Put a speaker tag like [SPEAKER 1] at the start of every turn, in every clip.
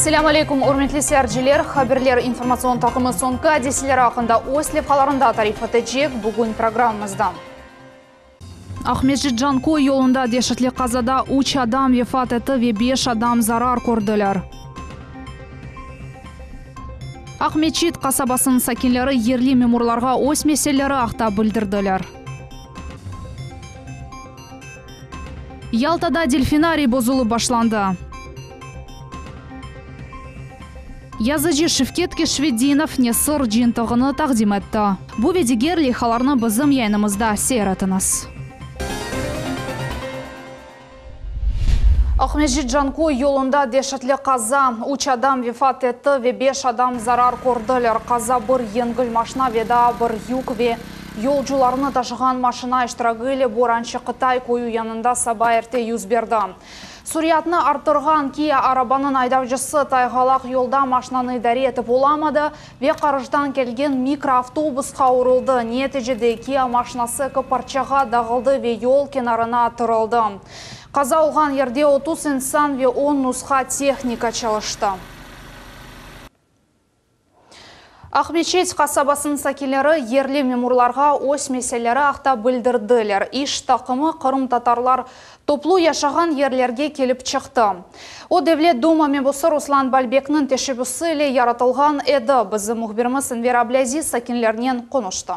[SPEAKER 1] Assalamu alaikum, urmetli seyirciler. Haberler informasyon takımı sonka adesiler hakkında Oslep kalarında tarif edecek bugün programımızda. Ahmetjit Jankoy yolunda dehşetli kazada 3 adam vefat etti ve 5 adam zarar gördüler. Ahmetjit kasabasının sakinleri yerli memurlarga öz meseleleri haqda bildirdiler. Yaltada delfinariy bozulup başlandı. Yazıcı Şevket Keshvedinov Nesir жиынтығын taqdim etdi. Bu ve diğer leyhalarını bizim yayınımızda seyretiniz. Ahmetjit Jankoy yolunda dehşetli kaza. 3 adam vefat etti ve 5 adam zarar gördüler. Kaza bir yengil maşina ve da bir yük ve yolcularını taşıgan maşina iştirakıyla Boranchi Qitay koyu yanında sabah erte yüz berdi. Suriyatını artırgan Kia arabanın aydavcısı taygalak yolda maşinanı idare etip olamadı ve karıştan kelgen mikroavtobusqa urildi. Neticede Kia maşinası iki parçaga dağıldı ve yol kenarına atırıldı. Kaza olgan yerde 30 insan ve 10 nusxa texnika çalıştı. Ahmetjit kasabasının sakinleri yerli memurlarga öz meseleleri haqda bildirdiler. İş takımı Kırım tatarlar toplu yaşagan yerlerge kelip çıktı. O Devlet Duma mebusu Ruslan Balbek'nin teşebbüsü ile yaratılgan edi. Bizim muhbirimiz Enver Ablaziz sakinlerinin konuştu.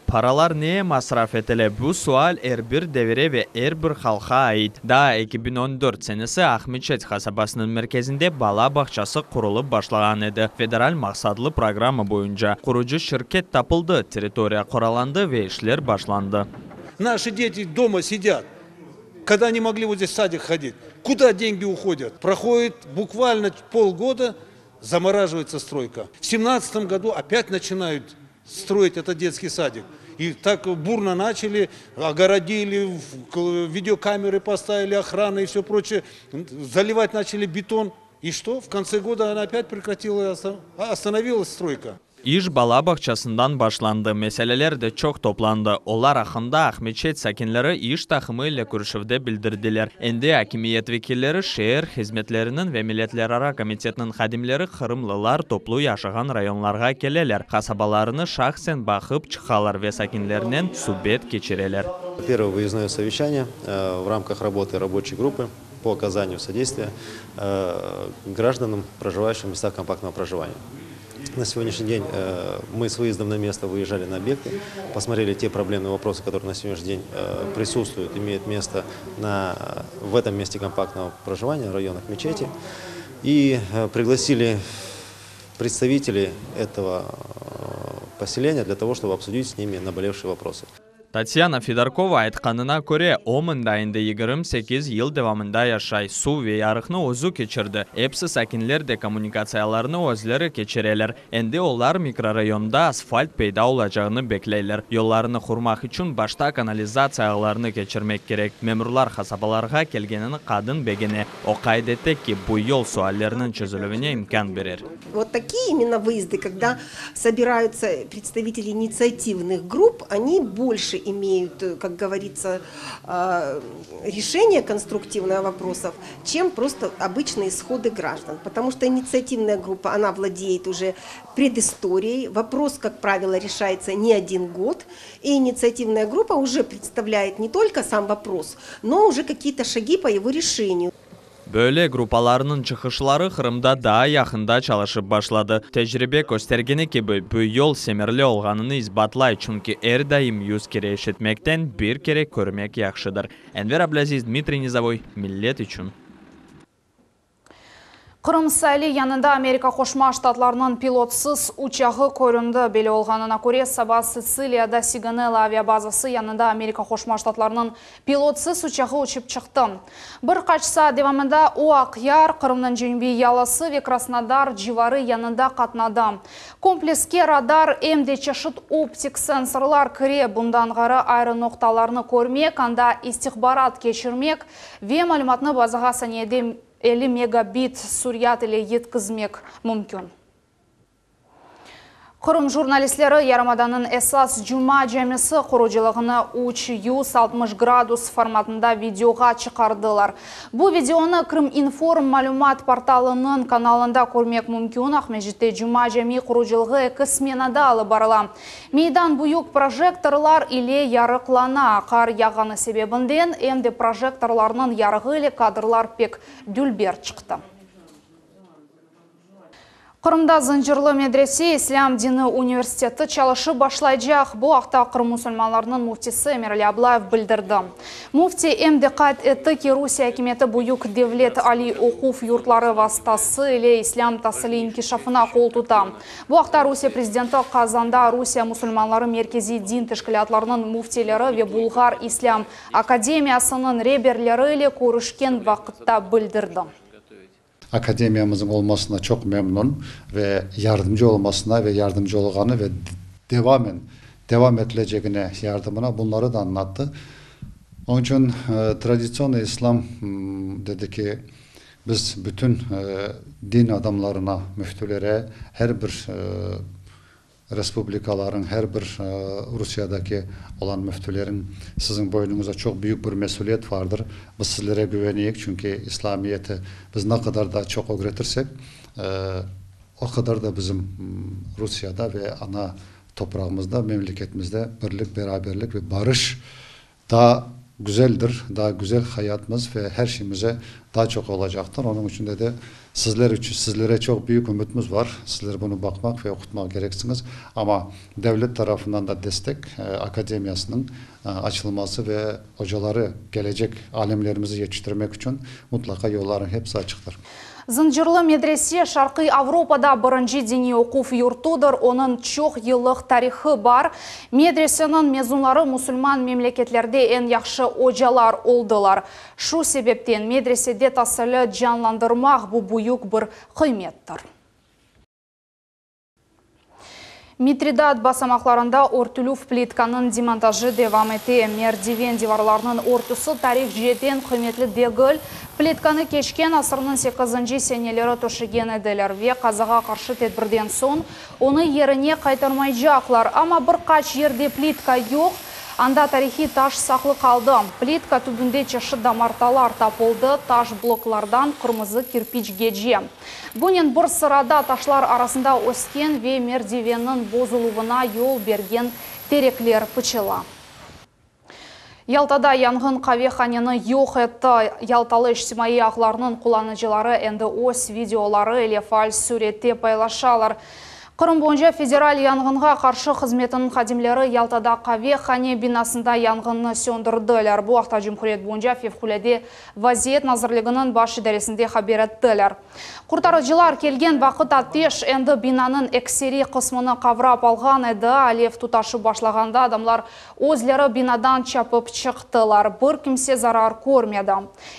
[SPEAKER 2] Paralar neye masraf etile? Bu sual bir devire ve bir halka ait. Daha 2014 senesi Ahmetjit kasabasının merkezinde bala bahçesi kurulup başlayan edi. Federal maksadlı programı boyunca kurucu şirket tapıldı, teritoriya kuralandı ve işler başlandı.
[SPEAKER 3] Наши дети дома сидят, когда не могли вот здесь в садик ходить. Куда деньги уходят? Проходит буквально полгода, замораживается стройка. В 2017 году опять начинают строить этот детский садик. И так бурно начали, огородили, видеокамеры поставили, охрана и все прочее. Заливать начали бетон. И что? В конце года она опять прекратила, остановилась стройка.
[SPEAKER 2] İş bala bahçesinden başlandı. Meseleler de çok toplandı. Onlar hakkında Ahmetjit sakinleri iş takımı ile görüşüvde bildirdiler. Endi hakimiyet vekilleri şehir hizmetlerinin ve milletlerara komitetinin xadimleri Kırımlılar toplu yaşagan rayonlarga keleler. Kasabalarını şahsen bakıp çıkalar ve sakinlerinin subet geçireler.
[SPEAKER 4] Первое выездное совещание в рамках работы рабочей группы по оказанию содействия гражданам, проживающим в местах компактного проживания. На сегодняшний день мы с выездом на место выезжали на объекты, посмотрели те проблемные вопросы, которые на сегодняшний день присутствуют, имеют место в этом месте компактного проживания, в районах мечети, и пригласили представителей этого поселения для того, чтобы обсудить с ними наболевшие вопросы.
[SPEAKER 2] Tatyana Fedorkova aytqanına göre o mındayında 28 yıl devamında yaşay, su ve yarıqını ozu keçirdi. Hepsi sakinler de kommunikasiyalarını özleri keçireler. Endi onlar mikrorayonda asfalt peyda olacağını bekleyler. Yollarını kurmak için başta kanalizatsiyalarını geçirmek gerek. Memurlar kasabalarga kelgenini kadın begine. O kaydetti ki bu yol suallerinin çözülüvüne imkan verir.
[SPEAKER 5] Вот такие именно выезды, когда собираются представители инициативных групп, они больше имеют, как говорится, решение конструктивных вопросов, чем просто обычные исходы граждан. Потому что инициативная группа, она владеет уже предысторией. Вопрос, как правило, решается не один год. И инициативная группа уже представляет не только сам вопрос, но уже какие-то шаги по его решению.
[SPEAKER 2] Böyle grupalarının çıkışları Kırım'da daha yakında çalışıp başladı. Tecrübe göstergeni gibi bu yol semirli olganını isbatlay, çünkü daim 100 kere işitmekten bir kere görmek yaxşıdır. Enver Ablaziz, Dmitri Nizavoy, millet için. Kırım sahili yanında Amerika Koşma Ştatlarının pilotsuz uçağı göründü. Belli olganına göre sabah Siciliyada Sigonella aviabazası yanında Amerika Koşma Ştatlarının pilotsuz uçağı uçup çıktı. Bir kaç saat devamında o Akyar, Kırım'ın Cünubi Yalası ve Krasnodar civarı yanında katnadı. Kompleske radar hem çeşit optik sensorlar kire bundan gara ayrı noktalarını görmek, anda istihbarat geçirmek ve malumatını bazaga saniyede 50 megabit suriyat ile yetkizmek mümkün.
[SPEAKER 1] Qırım jurnalistleri Yaramadanın esas cuma cemisi kuruculuğunu 360 gradus formatında videoga çıkardılar. Bu videonu Kırım Inform malumat portalının kanalında görmek mümkün. Ahmejit'te cuma cemi kuruculuğu 2 smenada alıp barıla. Meydan buyuk projektorlar ile yarıklana. Kar yağını sebebinden hem de projektorlarının yarığı ile kadrlar pek dülber çıktı. Kırımda Zincirli Medrese İslam Dini Üniversiteti çalışı başlayacak. Bu haqda Kırım musulmanlarının muftisi Emirali Ablayev bildirdi. Mufti hem dikkat etti ki Rusya hükümeti buyuk devlet Ali okuf yurtları vasıtası ile İslam tahsili inkişafına kol tuta. Bu haqda Rusya prezidenti Kazanda Rusya musulmanları merkezi din teşkilatlarının muftileri ve Bulgar İslam Akademiyasının rehberleri ile görüşken vakitte bildirdi.
[SPEAKER 6] Akademiyamızın olmasına çok memnun ve yardımcı olmasına ve yardımcı olganı ve devam edilecekine yardımına bunları da anlattı. Onun için tradisyonel İslam dedi ki biz bütün din adamlarına, müftülere, her bir respublikaların, her bir Rusya'daki olan müftülerin sizin boynunuza çok büyük bir mesuliyet vardır. Biz sizlere güveniyik çünkü İslamiyet'i biz ne kadar da çok öğretirsek o kadar da bizim Rusya'da ve ana toprağımızda, memleketimizde birlik, beraberlik ve barış daha güzeldir. Daha güzel hayatımız ve her şeyimize daha çok olacaktır. Onun için de sizlere çok büyük ümitimiz var. Sizler bunu bakmak ve okutmak gereksiniz. Ama devlet tarafından da destek akademiyasının açılması ve hocaları gelecek alimlerimizi yetiştirmek için mutlaka yolların hepsi açıktır.
[SPEAKER 1] Zincirli Medrese Şarkı Avrupa'da birinci dini okuf yurtudur. Onun çok yıllık tarihi var. Medresenin mezunları musulman memleketlerde en yaxşı hocalar oldular. Şu sebepten medresede tahsili canlandırmak bu büyük bir kıymettir. Mitridat basamaklarında örtülüf plitkanın demontajı devam etti. Merdiven divarlarının örtüsü tarih jeten kıymetli değil. Plitkanı keçken asırının 8. seneleri toşigen ediler ve kazaga karşı tedbirden son onu yerine kaytarmayacaklar. Ama birkaç yerde plitka yok. Anda tarihi taş saklı kaldı. Plitka tübünde çeşit damartalar tapıldı. Taş bloklardan kırmızı kirpiç gece. Bunun bir sırada taşlar arasında ösken ve merdivenin bozuluğuna yol bergen terekler pıçıla. Yaltada yangın kahvehaneni yok etti. Yaltalı ijtimai ağlarının kullanıcıları endi öz videoları ile faal surette paylaşalar. Kırım boyunca federal yangınға karşı hizmetinin xadimleri Yaltada kahvehane binasında yangını söndürdüler. Bu haqda Cumhuriyet boyunca Fevkulade Vaziyet Nazırlığının baş idaresinde haber ettiler. Kurtarıcılar kelgen vaqt ateş endi binanın ekseri kısmını kavrap algan edi. Alev tutaşı başlaganda adamlar özleri binadan çapıp çıktılar. Bir kimse zarar görmedi.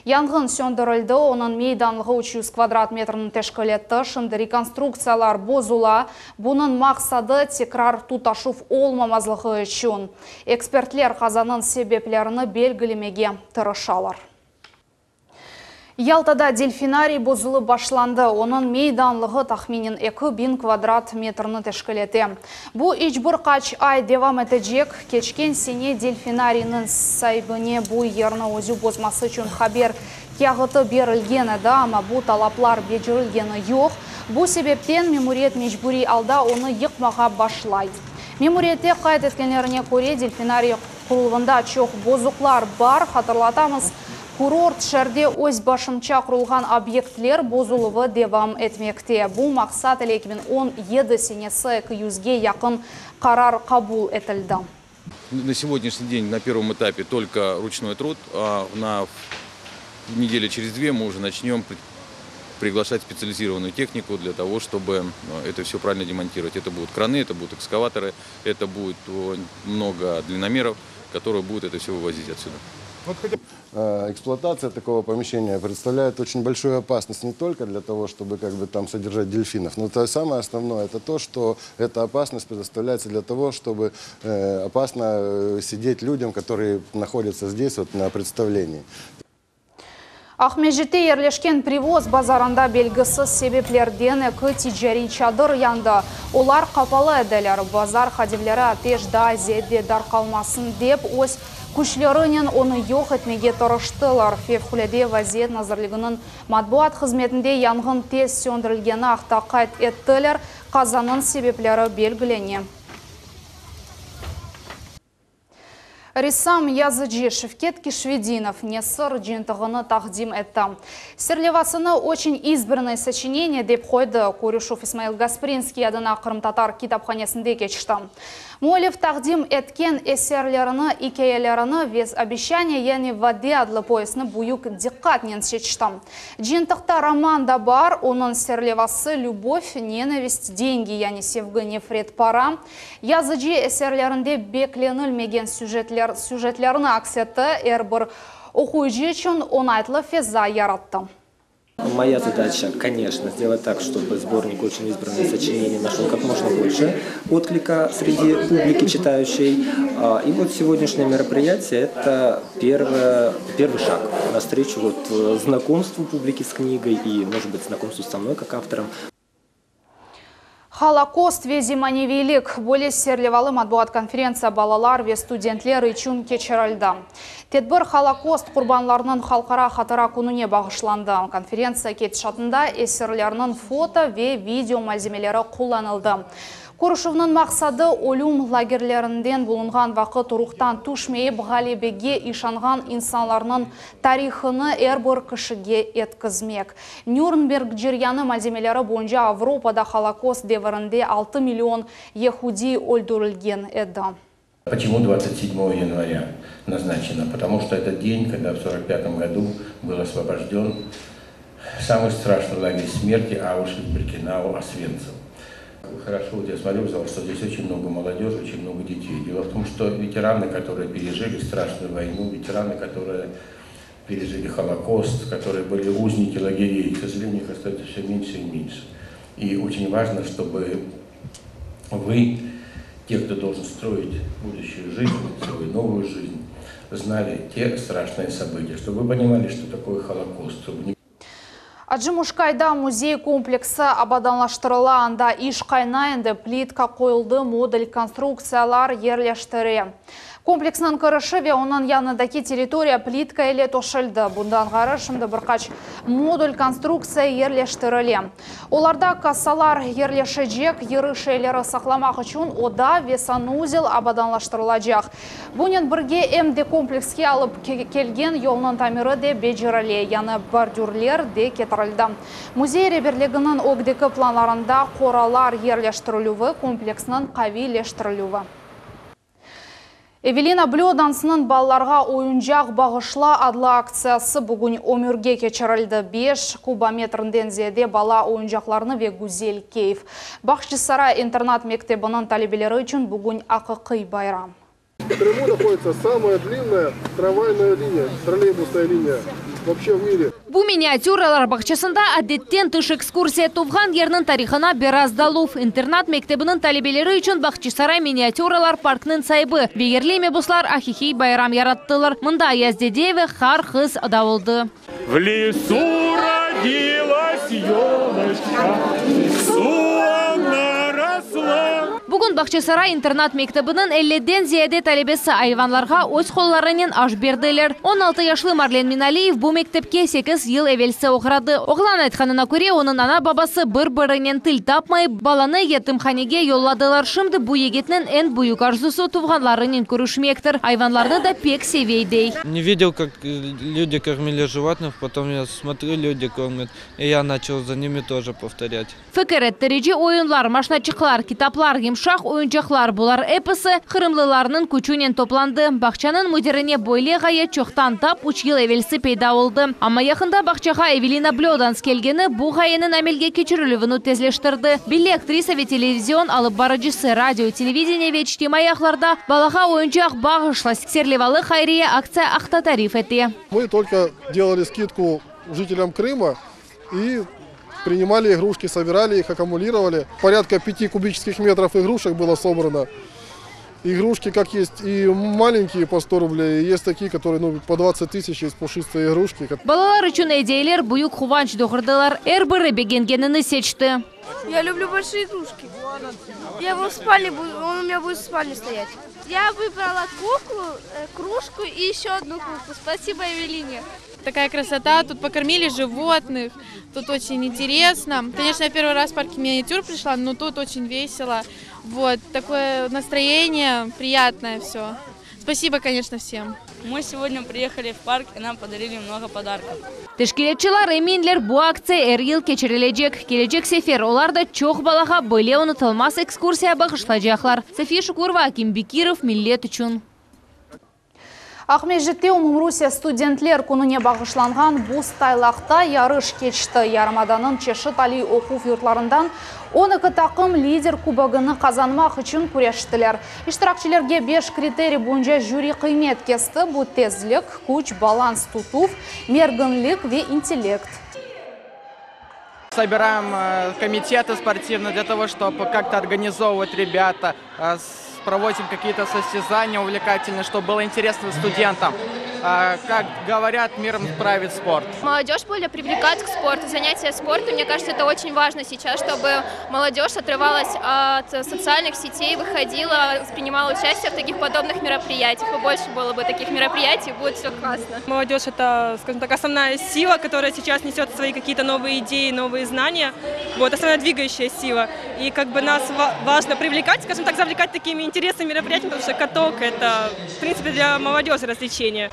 [SPEAKER 1] Yangın söndürüldü. Onun meydanlığı 300 kvadrat metrini teşkil etti. Şimdi rekonstruksiyalar bozula. Bunun maksadı tekrar tutaşıf olmamazlığı için. Ekspertler kazanın sebeplerini belgilemege tırışalar. Yaltada delfinari bozulu başlandı. Onun meydanlığı tahminin 2000 kvadrat metrini teşkil etti. Bu hiçbir kaç ay devam edecek. Geçken sene delfinarinin sahibine bu yerini özü bozması için haber kağıtı berilgen edi ama bu talaplar becerilgeni yok. Bu sebepten memuriyet mecburi alda onu yıkmağa başlaydı. Memuriyette kayıt etkenlerine göre delfinari kurulğunda çok bozuklar var. Hatırlatamız, kurort şerde öz başımça kurulgan obyektler bozuluğu devam etmekte. Bu maksat 2017 senesi 200'ge yakın karar kabul edildi.
[SPEAKER 7] На сегодняшний день на первом этапе только ручной труд, а на неделю через две мы уже начнем приглашать специализированную технику для того, чтобы это все правильно демонтировать. Это будут краны, это будут экскаваторы, это будет много длинномеров, которые будут это все вывозить отсюда.
[SPEAKER 8] Эксплуатация такого помещения представляет очень большую опасность не только для того, чтобы там содержать дельфинов, но то самое основное это то, что эта опасность предоставляется для того, чтобы опасно сидеть людям, которые находятся здесь на представлении.
[SPEAKER 1] Ахмежите ерлешкен привоз базарында белгісіз себеплерден екі тижари чадыр янды. Олар қапалы әділер. Базар хадивлері пешда зедде дарқалмасын деп, өз күшлерінен оны йоқ етмеге тұрыштылар. Февхуледе вазиет назырлығының матбуат қызметінде янгын тез сөндірілгені ақтақайт еттілер. Қазанын себеплері белгілене. Рисам Языджи Шевкет Кишвединов несыр жентығыны тақдим етті. Серлевасыны очень избранное сочинение деп қойды. Курюшев Исмаил Гаспринский адына Қырым татар китапханесінде кечті. Муалев тақдим еткен эсерлеріні, икеялеріні вез обещания яны воде адлы поясны буюк диққатнен сечті. Жентықта роман да бар, оның серлевасы любовь, ненависть, деньги, яны севгі нефрет пара. Языджи эсерлерінде бекленілмеген сюжетлеріні аксеті әрбір оқуйжы үшін онайтлы феза яратты.
[SPEAKER 9] Моя задача, конечно, сделать так, чтобы сборник «Очень избранное сочинение» нашел как можно больше отклика среди публики читающей. И вот сегодняшнее мероприятие – это первый шаг навстречу знакомству публики с книгой и, может быть, знакомству со мной как автором.
[SPEAKER 1] Холокост вези маневелик. Более серлевалы матбуат конференция балалар ве студентлер üçün кечералды. Тедбір Холокост құрбанларының халқара хатыра күніне бағышланды. Конференция кетшатында эсерлерінің фото ве видео малземелері қолданылды. Курушевның мақсады олюм лагерлерінден болынған вақыт ұрықтан түшмейіп ғалебеге ишанған инсанларының тарихыны әрбір кішіге еткізмек. Нюрнберг жеряны малземелері бойынша Европада Холокост деварінде 6 миллион ехуди өлдірілген еді.
[SPEAKER 10] Почему 27 января назначено? Потому что это день, когда в 1945 году был освобожден самый страшный лагерь смерти Аушвиц-Биркенау Освенцим. Хорошо, вот я смотрю в зал, что здесь очень много молодежи, очень много детей. Дело в том, что ветераны, которые пережили страшную войну, ветераны, которые пережили Холокост, которые были узники лагерей, к сожалению, их остается все меньше и меньше. И очень важно, чтобы вы, те, кто должен строить будущую жизнь, свою новую жизнь, знали те страшные события, чтобы вы понимали, что такое Холокост, чтобы
[SPEAKER 1] Аджимушкайда музей комплексы абаданлаштырыла, анда иш қайнайынды плитка қойылды модель конструкциялар ерлештірі. Комплексның кырышы ве оның янындаки территория плитка еле тошылды. Бұндан ғары шымды бірқач модуль конструкция ерлештірілі. Оларда кассалар ерлеші жек, ерішелері сақламақ үшін ода ве санузел абаданлаштырыла жақ. Бұнен бірге МД комплекске алып келген елінің тамиры де беджірілі, яны бордюрлер де кетірілді. Музей реберлігінің огдекі планларында қоралар ерлештірілуі комплексінің қавилештірілуі. Эвелина Блёдансының балаларға ойынжақ бағышла адлы акциясы бүгін өмірге кечірілді. 5 кубометрінден зеде бала ойынжақларыны ве Гузель Кейв. Бақшысара интернат мектебінің талебелері үшін бүгін ақықый байрам.
[SPEAKER 11] В Крыму находится самая длинная трамвайная линия, троллейбусная линия вообще в мире.
[SPEAKER 12] Бу миниатюралар бақчасында әдеттен тыш экскурсия туфған ернің тарихына бераздалув. Интернат мектебінің талебелері үшін Бақчысарай миниатюралар паркның сайбы. Бегерлеме бұслар ахихи байрам яраттылар. Мында яздедеве хар хыз дауылды.
[SPEAKER 13] В лесу родилась елочка, сонно росла.
[SPEAKER 12] Бүгін Бақчысарай интернат мектебінің 50-ден зияде талебесі айванларға өз қолларынан аш берділер. 16 яшлы Марлен Миналиев бұл мектепке 8 ел әвелсі оқырады. Оғлан айтқанына көре, оның ана бабасы бір-бірінен тіл тапмай, баланы етімханеге йолладылар. Шымды бұл егетінің ән бұйық арзусу туғанларының көрішмектір. Айванларды да пек севейдей.
[SPEAKER 14] Не видел, как люди кормили животных, потом я смотрю, люди кормят, и я начал за ними тоже повторять.
[SPEAKER 12] Фекереттіріде ойынлар, машначықлар, китаплар, шақ ойынчақлар бұлар эпысы қырымлыларының күчінен топланды. Бақчаның мүдеріне бойле ғайы чоқтан тап 3 ел әвелсі пейда олды. Ама яқында бақчаға Эвелина Блёданс келгені бұл ғайының әмелге кечірілівіні тезлештірді. Білі актриса ве телевизион алып барыжысы радио, телевидение ве чтимай аяқларда балаға ойынчақ бағышлас. Серлевалы хайрия акция ақта тариф әте.
[SPEAKER 11] Мы только делали скидку жителям Крыма и принимали игрушки, собирали их, аккумулировали. Порядка 5 кубических метров игрушек было собрано. игрушки, как есть и маленькие по 100 рублей, есть такие, которые по 20 тысяч, есть пушистые игрушки.
[SPEAKER 12] Балалар үшін идеялар буюк хуванч дохырдылар, әрбірі бегенгенini сечті.
[SPEAKER 15] Я люблю большие игрушки. Я его в спальне он у меня будет в спальне стоять. Я выбрала куклу, кружку и еще одну куклу. Спасибо Евелине.
[SPEAKER 16] Такая красота, тут покормили животных, тут очень интересно. Конечно, я первый раз в парке миниатюр пришла, но тут очень весело. Вот, такое настроение, приятное все. Спасибо, конечно, всем.
[SPEAKER 17] Мы сегодня приехали в парк и нам подарили много подарков.
[SPEAKER 12] Тешкилетчилар эминлер бу акция әр ел кечерележек. Келечек сефер оларда чоқ балаға бөле ұнытылмас экскурсия бағышлажақлар. София Шукурова, Аким Бекиров, Миллет үшін.
[SPEAKER 1] Ақмежетте Русия студентлер күніне бағышланған бұз тайлақта ярыш кечті. Ярмаданын Чешит Али оқу юртларындан 12 тақым лидер кубогыны қазанмақ үшін күрештілер. Иштиракчилерге 5 критерий бойынша жюри қимет кесті. Бұл тезлік, күч, баланс tutув, мергінлік ве интеллект.
[SPEAKER 18] Собираем комитеты спортивные для того, чтобы как-то организовывать ребята, проводим какие-то состязания увлекательные, чтобы было интересно студентам. Как говорят, миром правит спорт.
[SPEAKER 19] Молодежь более привлекать к спорту, занятия спортом. Мне кажется, это очень важно сейчас, чтобы молодежь отрывалась от социальных сетей, выходила, принимала участие в таких подобных мероприятиях. Побольше было бы таких мероприятий, будет все классно.
[SPEAKER 20] Молодежь – это, скажем так, основная сила, которая сейчас несет свои какие-то новые идеи, новые знания. Вот, основная двигающая сила. И как бы нас важно привлекать, скажем так, завлекать такими интересными мероприятиями, потому что каток – это, в принципе, для молодежи развлечение.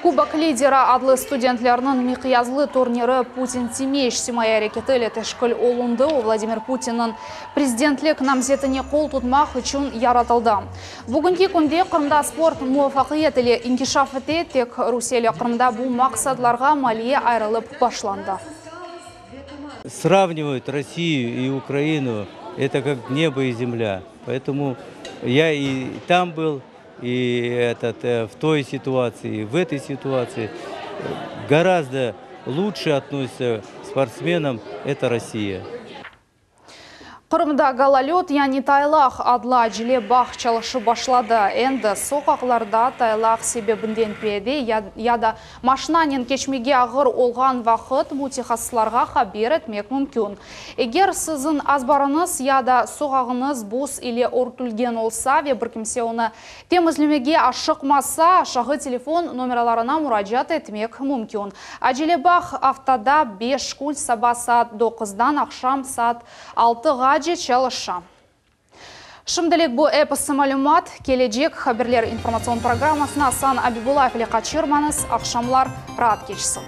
[SPEAKER 1] Кубок лидера адлы студентлерінің миқиязлы турниры Путин Тимейш Симай әрекеті тешкіл олынды. Владимир Путиннің президентлік намзетіне қол тұтмақ үшін яратылды. Бүгінгі күнде Қырымда спорт муафақиет еле инкишаф ете, тек Русиялы Қырымда бұл мақсатларға малия айрылып башланды.
[SPEAKER 21] Сравнивают Россию и Украину, это как небо и земля. Поэтому я и там был, и в той ситуации, в этой ситуации гораздо лучше относится к спортсменам, это Россия.
[SPEAKER 1] Қырымда галалет, яни тайлақ адла жиле бақ чалышы башлады. Энді соқақларда тайлақ себебінден педе, яда машинанен кечмеге ағыр олған вақыт мутихасларға хабер етмек мүмкін. Егер сізін азбарыңыз яда соғағыңыз бос или ортүлген олса, ве бір кімсе оны темізлемеге ашықмаса, шағы телефон номерларына мұраджат етмек мүмкін. Ажиле бақ автода 5 күн саба саат 9-дан ақшам саат 6-ға чалыша. Шымдылек бұл эпосы малюмат, кележек хаберлер информацион программасына Асан Абибулаев или Қачырманыз, ақшамлар рад кечсін.